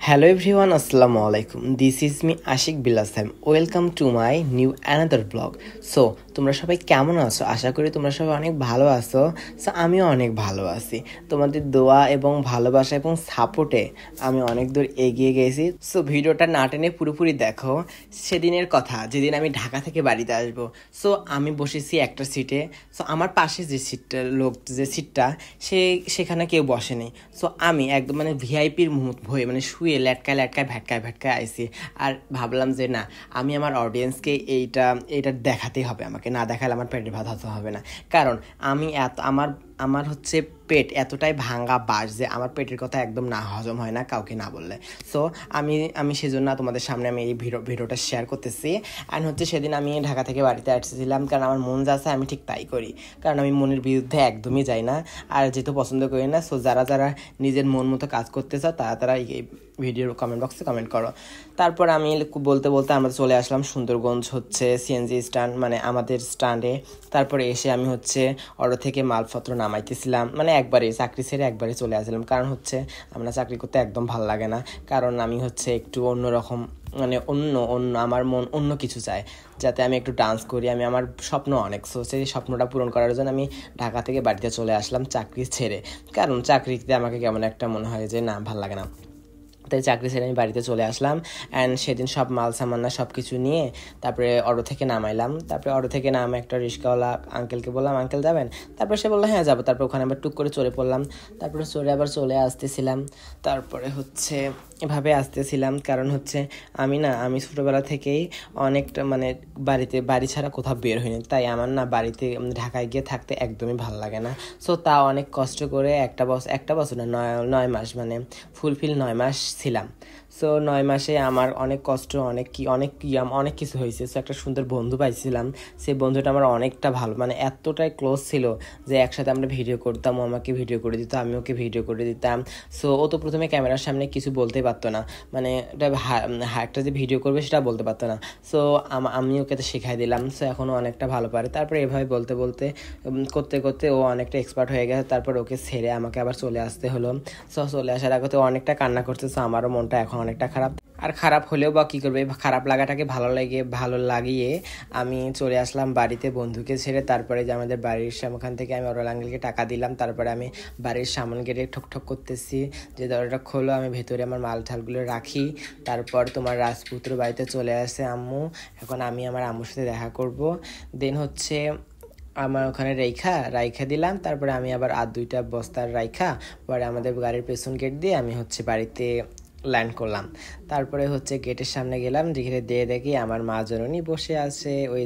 Hello everyone, Assalamu alaikum. This is me Ashik Bilasam. Welcome to my new another vlog. So, তোমরা সবাই কেমন আছো? আশা করি তোমরা সবাই অনেক ভালো আছো। সো আমিও অনেক ভালো আছি। তোমাদের দোয়া এবং ভালোবাসা এবং সাপোর্টে আমি অনেক দূর এগিয়ে গেছি। সো ভিডিওটা না টেনে পুরোপুরি দেখো। সেদিনের কথা, যেদিন আমি ঢাকা থেকে বাড়িতে আসবো। সো আমি বসেছি একটা সিটে। সো আমার পাশে যে সিটটা সেখানে কেউ বসেনি। সো আমি একদম মানে ভিআইপির হয়ে মানে শুয়ে লেটকায় ভ্যাটকায় আইছি। আর ভাবলাম যে না, আমি আমার অডিয়েন্সকে এইটা দেখাতেই হবে, আমাকে না দেখালে আমার পেটের ভাত হতে হবে না। কারণ আমি আমার হচ্ছে পেট এতটাই ভাঙা বাস যে আমার পেটের কথা একদম না হজম হয় না কাউকে না বললে। সো আমি সেজন্য তোমাদের সামনে আমি এই ভিডিওটা শেয়ার করতেছি। অ্যান্ড হচ্ছে সেদিন আমি ঢাকা থেকে বাড়িতে আসছিলাম, কারণ আমার মন যা আছে আমি ঠিক তাই করি, কারণ আমি মনের বিরুদ্ধে একদমই যাই না, আর যেহেতু পছন্দ করি না। সো যারা নিজের মন মতো কাজ করতে চাও তারা এই ভিডিওর কমেন্ট বক্সে কমেন্ট করো। তারপর আমি বলতে আমরা চলে আসলাম সুন্দরগঞ্জ হচ্ছে সিএনজি স্ট্যান্ড, মানে আমাদের স্ট্যান্ডে। তারপরে এসে আমি হচ্ছে অটো থেকে মালপত্র নামাইতেছিলাম, মানে একবারে চাকরি ছেড়ে একবারে চলে আসলাম। কারণ হচ্ছে আমরা চাকরি করতে একদম ভালো লাগে না, কারণ আমি হচ্ছে একটু অন্যরকম, মানে অন্য আমার মন অন্য কিছু চায়, যাতে আমি একটু ডান্স করি। আমি আমার স্বপ্ন অনেক, সো সেই স্বপ্নটা পূরণ করার জন্য আমি ঢাকা থেকে বাড়িতে চলে আসলাম চাকরি ছেড়ে। কারণ চাকরিতে আমাকে কেমন একটা মনে হয় যে না, ভাল লাগে না, তাই চাকরি ছেড়ে আমি বাড়িতে চলে আসলাম। অ্যান্ড সেদিন সব মাল সামান্না সব কিছু নিয়ে তারপরে অটো থেকে নামাইলাম। তারপরে অটো থেকে নামে একটা রিক্সাওয়ালা আঙ্কেলকে বললাম, আঙ্কেল যাবেন? তারপরে সে বললো হ্যাঁ যাবো। তারপর ওখানে আবার টুক করে চলে পড়লাম। তারপরে আবার চলে আসতেছিলাম। তারপরে হচ্ছে এভাবে আসতেছিলাম, কারণ হচ্ছে আমি ছোটোবেলা থেকেই অনেকটা মানে বাড়ি ছাড়া কোথাও বের হইনি, তাই আমার না বাড়িতে ঢাকায় গিয়ে থাকতে একদমই ভালো লাগে না। সো তা অনেক কষ্ট করে একটা বছর না, 9 মাস, মানে ফুলফিল 9 মাস ছিলাম। সো 9 মাসে আমার অনেক কষ্ট, অনেক কিছু হয়েছে। সো একটা সুন্দর বন্ধু পাইছিলাম, সেই বন্ধুটা আমার অনেকটা ভালো, মানে এতটাই ক্লোজ ছিল যে একসাথে আমরা ভিডিও করতাম, ও আমাকে ভিডিও করে দিত, আমি ওকে ভিডিও করে দিতাম। সো ও তো প্রথমে ক্যামেরার সামনে কিছু বলতে পারতো না, মানে একটা যে ভিডিও করবে সেটা বলতে পারতো না। সো আমি ওকে তো শেখাই দিলাম। সো এখনও অনেকটা ভালো পারে। তারপরে এভাবে করতে করতে ও অনেকটা এক্সপার্ট হয়ে গেছে। তারপর ওকে ছেড়ে আমাকে আবার চলে আসতে হলো। সো চলে আসার আগে তো অনেকটা কান্না করতেছে, আমারও মনটা এখন অনেকটা খারাপ। আর খারাপ হলেও বা কী করবে, খারাপ লাগাটাকে ভালো লাগিয়ে আমি চলে আসলাম বাড়িতে বন্ধুকে ছেড়ে। তারপরে যে আমাদের বাড়ির ওখান থেকে আমি অরল আঙ্কেলকে টাকা দিলাম। তারপরে আমি বাড়ির সামনে গেটে ঠক করতেছি যে দরজাটা খোলো, আমি ভেতরে আমার মাল ঠালগুলো রাখি। তারপর তোমার রাজপুত্র বাড়িতে চলে আসে আম্মু। এখন আমি আমার আম্মুর সাথে দেখা করব। দেন হচ্ছে আমার ওখানে রাইখা দিলাম। তারপরে আমি আবার 2টা বস্তার রাইখা পরে আমাদের গাড়ির পেছন গেট দিয়ে আমি হচ্ছে বাড়িতে ল্যান্ড করলাম। তারপরে হচ্ছে গেটের সামনে গেলাম, যেখানে দেখি আমার মা জননী বসে আছে ওই